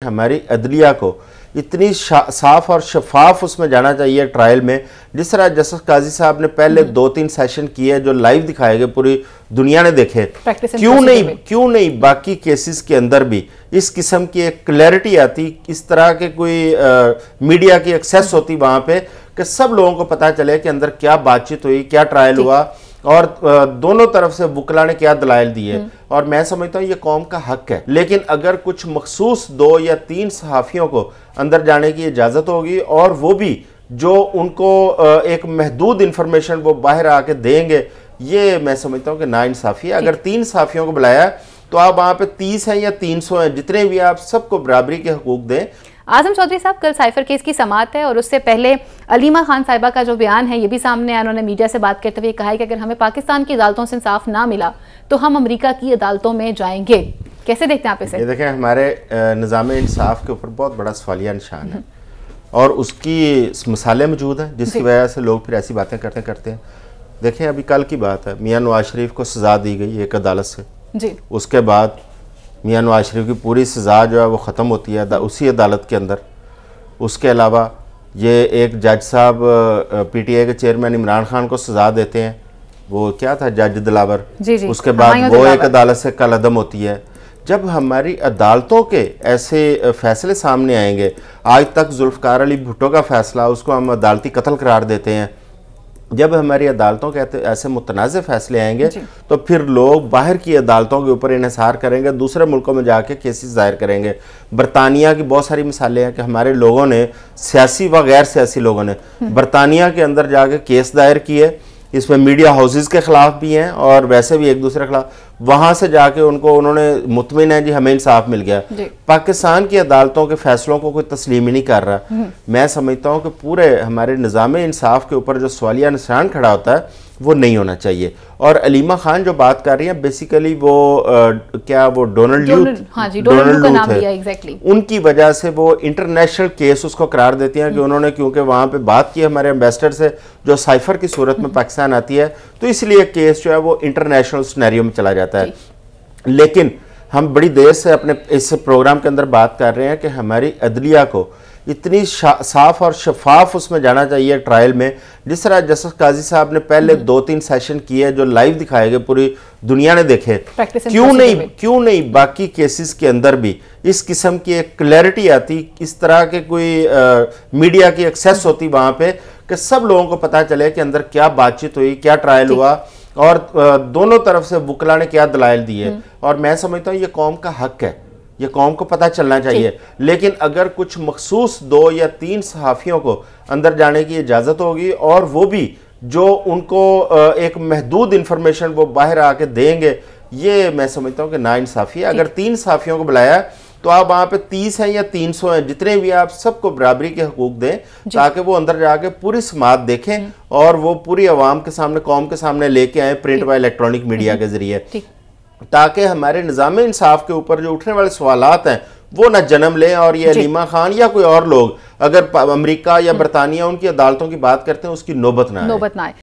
हमारी अदलिया को इतनी साफ और शफाफ उसमें जाना चाहिए ट्रायल में, जिस तरह जस्टिस काजी साहब ने पहले 2-3 सेशन किए जो लाइव दिखाए गए, पूरी दुनिया ने देखे। क्यों नहीं बाकी केसेस के अंदर भी इस किस्म की एक क्लैरिटी आती, इस तरह के कोई मीडिया की एक्सेस होती वहां पे कि सब लोगों को पता चले कि अंदर क्या बातचीत हुई, क्या ट्रायल हुआ और दोनों तरफ से वकला ने क्या दलाइल दिए। और मैं समझता हूँ ये कौम का हक है। लेकिन अगर कुछ मखसूस 2 या 3 सहाफ़ियों को अंदर जाने की इजाज़त होगी और वो भी जो उनको एक महदूद इंफॉर्मेशन वो बाहर आके देंगे, ये मैं समझता हूँ कि नाइंसाफ़ी है। अगर 3 सहाफ़ियों को बुलाया तो आप वहाँ पे 30 हैं या 300 हैं, जितने भी आप सबको बराबरी के हकूक दें। आजम चौधरी साहब, कल साइफर केस की समाअत है और उससे पहले अलीमा खान साहिबा का जो बयान है ये भी सामने आया। उन्होंने मीडिया से बात करते हुए कहा है कि अगर हमें पाकिस्तान की अदालतों से इंसाफ ना मिला तो हम अमेरिका की अदालतों में जाएंगे। कैसे देखते हैं आप इसे? ये देखें, हमारे निज़ाम इंसाफ के ऊपर बहुत बड़ा सवालिया निशान है और उसकी मिसालें मौजूद हैं जिसकी वजह से लोग फिर ऐसी बातें करते हैं। देखें, अभी कल की बात है, मियाँ नवाज शरीफ को सज़ा दी गई एक अदालत से जी। उसके बाद मियाँ नवाज शरीफ की पूरी सज़ा जो है वो ख़त्म होती है उसी अदालत के अंदर। उसके अलावा ये एक जज साहब PTI के चेयरमैन इमरान खान को सज़ा देते हैं, वो क्या था, जज दिलावर जी। उसके बाद वो एक अदालत से कल अदम होती है। जब हमारी अदालतों के ऐसे फैसले सामने आएंगे, आज तक जुल्फ़िकार अली भुट्टो का फैसला उसको हम अदालती कत्ल करार देते हैं, जब हमारी अदालतों के ऐसे मुतनाज़ फैसले आएंगे तो फिर लोग बाहर की अदालतों के ऊपर इन्हिसार करेंगे, दूसरे मुल्कों में जाके केसेस दायर करेंगे। बरतानिया की बहुत सारी मिसालें हैं कि हमारे लोगों ने, सियासी व गैर सियासी लोगों ने बरतानिया के अंदर जाके केस दायर किए। इसमें मीडिया हाउसेस के खिलाफ भी हैं और वैसे भी एक दूसरे के खिलाफ, वहां से जाके उन्होंने मुतमिन है जी हमें इंसाफ मिल गया। पाकिस्तान की अदालतों के फैसलों को कोई तस्लीम ही नहीं कर रहा। मैं समझता हूं कि पूरे हमारे निज़ाम इंसाफ के ऊपर जो सवालिया निशान खड़ा होता है वो नहीं होना चाहिए। और अलीमा खान जो बात कर रही है, बेसिकली वो वो डोनाल्ड लूथ है, उनकी वजह से वो इंटरनेशनल केस उसको करार देती हैं कि उन्होंने, क्योंकि वहां पे बात की हमारे एम्बेसडर से जो साइफर की सूरत में पाकिस्तान आती है, तो इसलिए केस जो है वो इंटरनेशनल सिनेरियो में चला जाता है। लेकिन हम बड़ी देर से अपने इस प्रोग्राम के अंदर बात कर रहे हैं कि हमारी अदलिया को इतनी साफ और शफाफ उसमें जाना चाहिए ट्रायल में, जिस तरह जस्टिस काजी साहब ने पहले 2-3 सेशन किए जो लाइव दिखाए गए, पूरी दुनिया ने देखे। क्यों नहीं बाकी केसेस के अंदर भी इस किस्म की एक क्लैरिटी आती, इस तरह के कोई मीडिया की एक्सेस होती वहां पे कि सब लोगों को पता चले कि अंदर क्या बातचीत हुई, क्या ट्रायल हुआ और दोनों तरफ से वकला ने क्या दलाइल दिए। और मैं समझता हूँ ये कौम का हक है, ये कौम को पता चलना चाहिए। लेकिन अगर कुछ मखसूस 2 या 3 सहाफ़ियों को अंदर जाने की इजाज़त होगी और वो भी जो उनको एक महदूद इंफॉर्मेशन वो बाहर आके देंगे, ये मैं समझता हूँ कि नाइंसाफ़ी है। अगर 3 सहाफ़ियों को बुलाया तो आप वहाँ पे 30 हैं या 300 हैं, जितने भी आप सबको बराबरी के हकूक दें ताकि वो अंदर जाके पूरी समाअत देखें और वो पूरी आवाम के सामने, कौम के सामने लेके आए प्रिंट व इलेक्ट्रॉनिक मीडिया के जरिए, ताकि हमारे निज़ाम इंसाफ के ऊपर जो उठने वाले सवालात हैं वो ना जन्म लें। और ये अलीमा खान या कोई और लोग अगर अमेरिका या बरतानिया उनकी अदालतों की बात करते हैं उसकी नौबत ना आए।